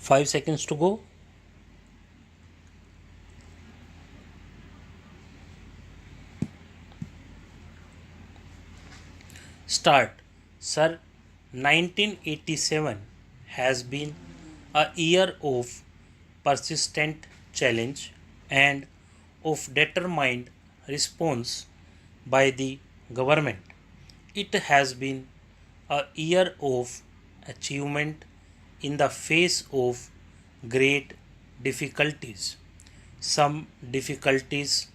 5 seconds to go. Start. Sir, 1987 has been a year of persistent challenge and of determined response by the government. It has been a year of achievement in the face of great difficulties. Some difficulties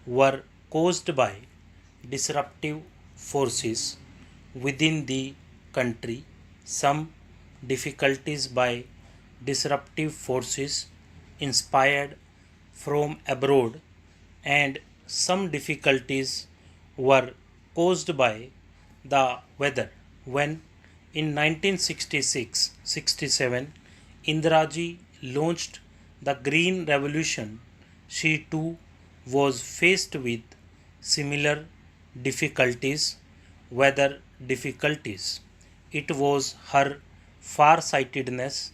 were caused by disruptive forces within the country, some difficulties by disruptive forces inspired from abroad, and some difficulties were caused by the weather. When in 1966-67 Indiraji launched the Green Revolution, she too was faced with similar difficulties, weather difficulties. It was her far-sightedness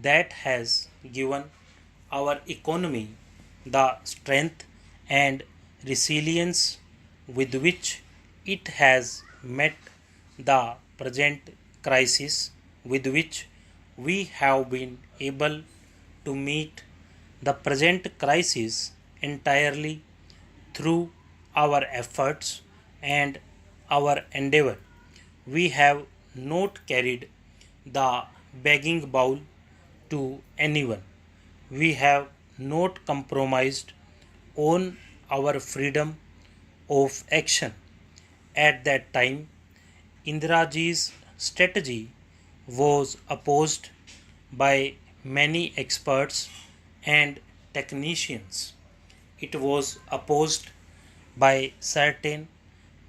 that has given our economy the strength and resilience with which it has met the present crisis, with which we have been able to meet the present crisis entirely through our efforts and our endeavor. We have not carried the begging bowl to anyone. We have not compromised on our freedom of action. At that time, Indiraji's strategy was opposed by many experts and technicians. It was opposed by certain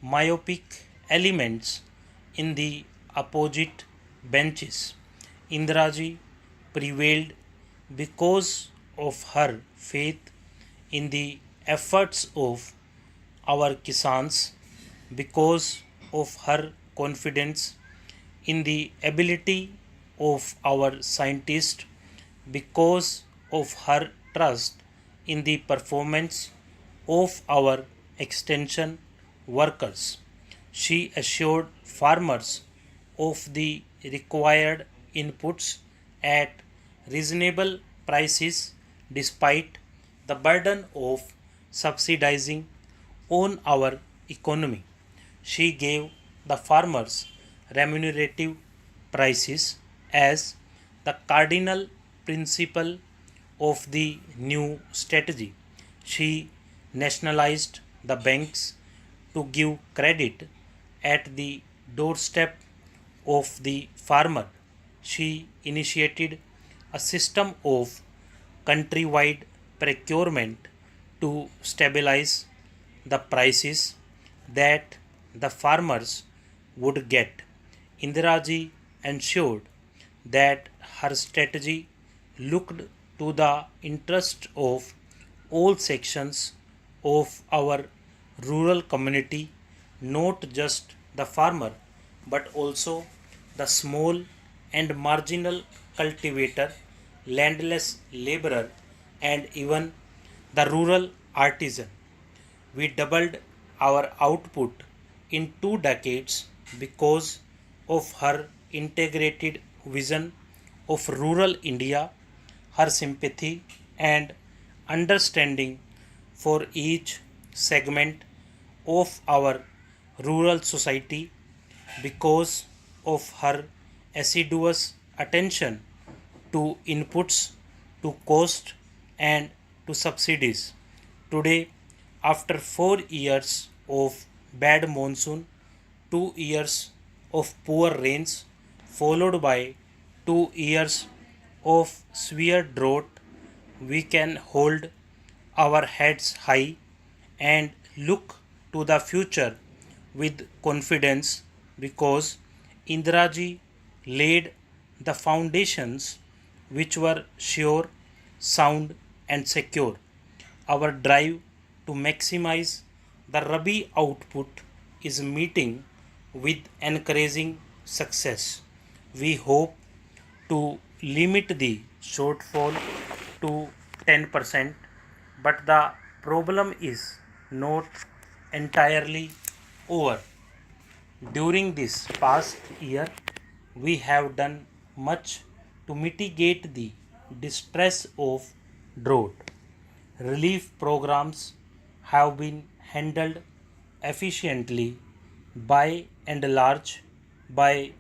myopic elements in the opposite benches. Indiraji prevailed because of her faith in the efforts of our Kisans, because of her confidence in the ability of our scientists, because of her trust in the performance of our extension workers. She assured farmers of the required inputs at reasonable prices despite the burden of subsidizing on our economy. She gave the farmers remunerative prices as the cardinal principle of the new strategy. She nationalized the banks to give credit at the doorstep of the farmer. She initiated a system of countrywide procurement to stabilize the prices that the farmers would get. Indiraji ensured that her strategy looked to the interest of all sections of our rural community, not just the farmer, but also the small and marginal cultivator, landless laborer, and even the rural artisan. We doubled our output in 2 decades because of her integrated vision of rural India, her sympathy and understanding for each segment of our rural society, because of her assiduous attention to inputs, to cost, and to subsidies. Today, after 4 years of bad monsoon, 2 years of poor rains, followed by 2 years of severe drought, we can hold our heads high and look to the future with confidence, because Indiraji laid the foundations which were sure, sound, and secure. Our drive to maximize the Rabi output is meeting with encouraging success. We hope to limit the shortfall to 10%, but the problem is not entirely over. During this past year, we have done much to mitigate the distress of drought. Relief programs have been handled efficiently by and large by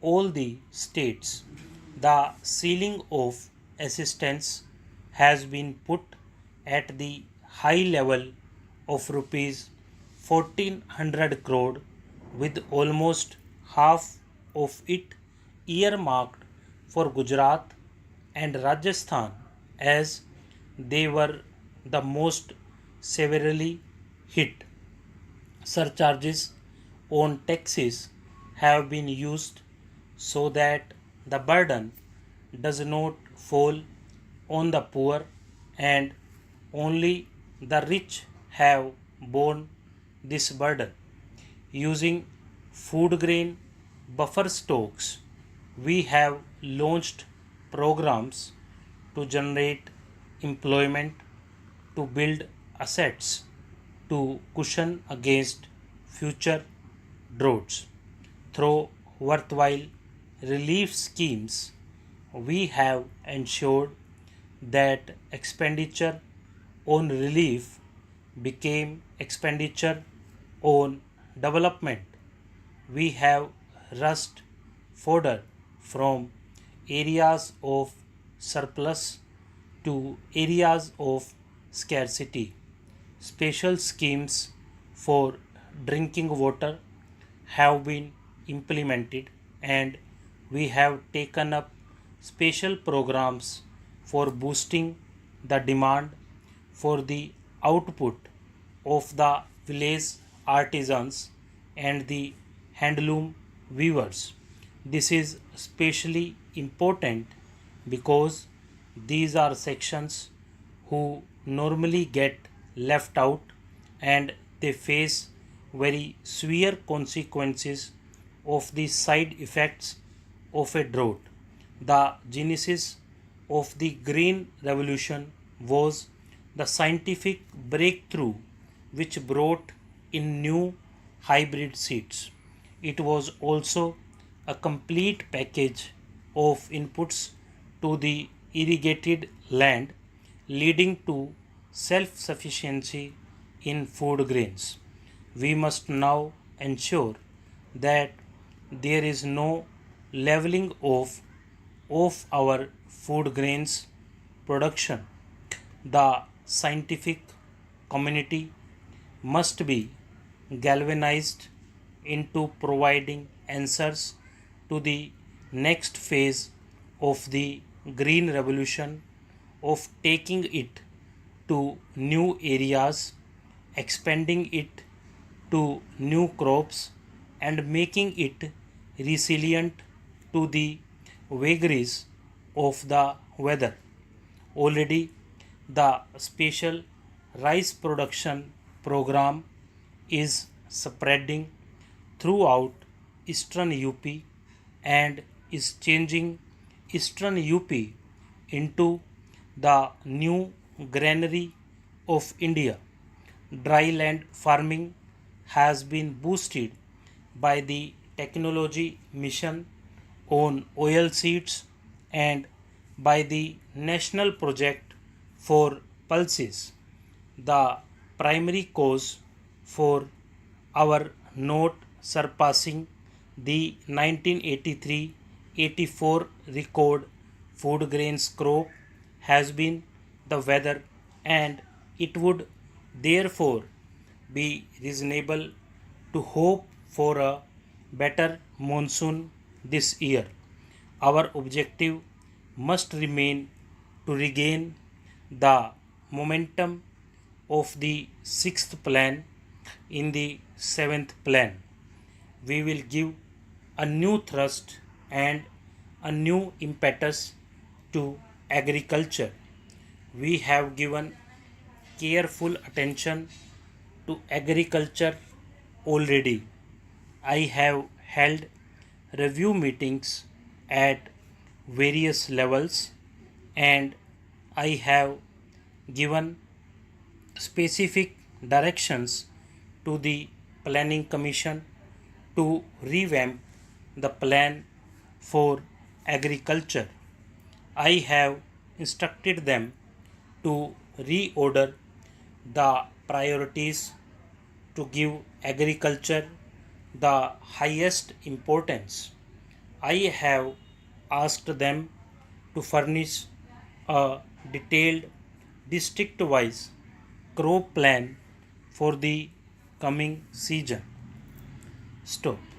all the states. The ceiling of assistance has been put at the high level of rupees 1400 crore, with almost half of it earmarked for Gujarat and Rajasthan, as they were the most severely hit. Surcharges on taxes have been used so that the burden does not fall on the poor, and only the rich have borne this burden. Using food grain buffer stocks, we have launched programs to generate employment, to build assets, to cushion against future droughts. Through worthwhile relief schemes, we have ensured that expenditure on relief became expenditure on development. We have rushed fodder from areas of surplus to areas of scarcity. Special schemes for drinking water have been implemented, and we have taken up special programs for boosting the demand for the output of the village artisans and the handloom weavers. This is especially important because these are sections who normally get left out, and they face very severe consequences of the side effects of a drought. The genesis of the Green Revolution was the scientific breakthrough which brought in new hybrid seeds. It was also a complete package of inputs to the irrigated land, leading to self sufficiency in food grains. We must now ensure that there is no leveling off of our food grains production. The scientific community must be galvanized into providing answers to the next phase of the green revolution, of taking it to new areas, expanding it to new crops, and making it resilient to the vagaries of the weather. Already, the special rice production program is spreading throughout eastern UP and is changing eastern UP into the new granary of India. Dry land farming has been boosted by the technology mission on oil seeds and by the national project for pulses. The primary cause for our not surpassing the 1983-84 record food grains crop has been the weather, and it would therefore be reasonable to hope for a better monsoon this year. Our objective must remain to regain the momentum of the sixth plan in the seventh plan. We will give a new thrust and a new impetus to agriculture. We have given careful attention to agriculture already. I have held review meetings at various levels and I have given specific directions to the Planning Commission to revamp the plan for agriculture. I have instructed them to reorder the priorities to give agriculture the highest importance. I have asked them to furnish a detailed district wise crop plan for the coming season. Stop.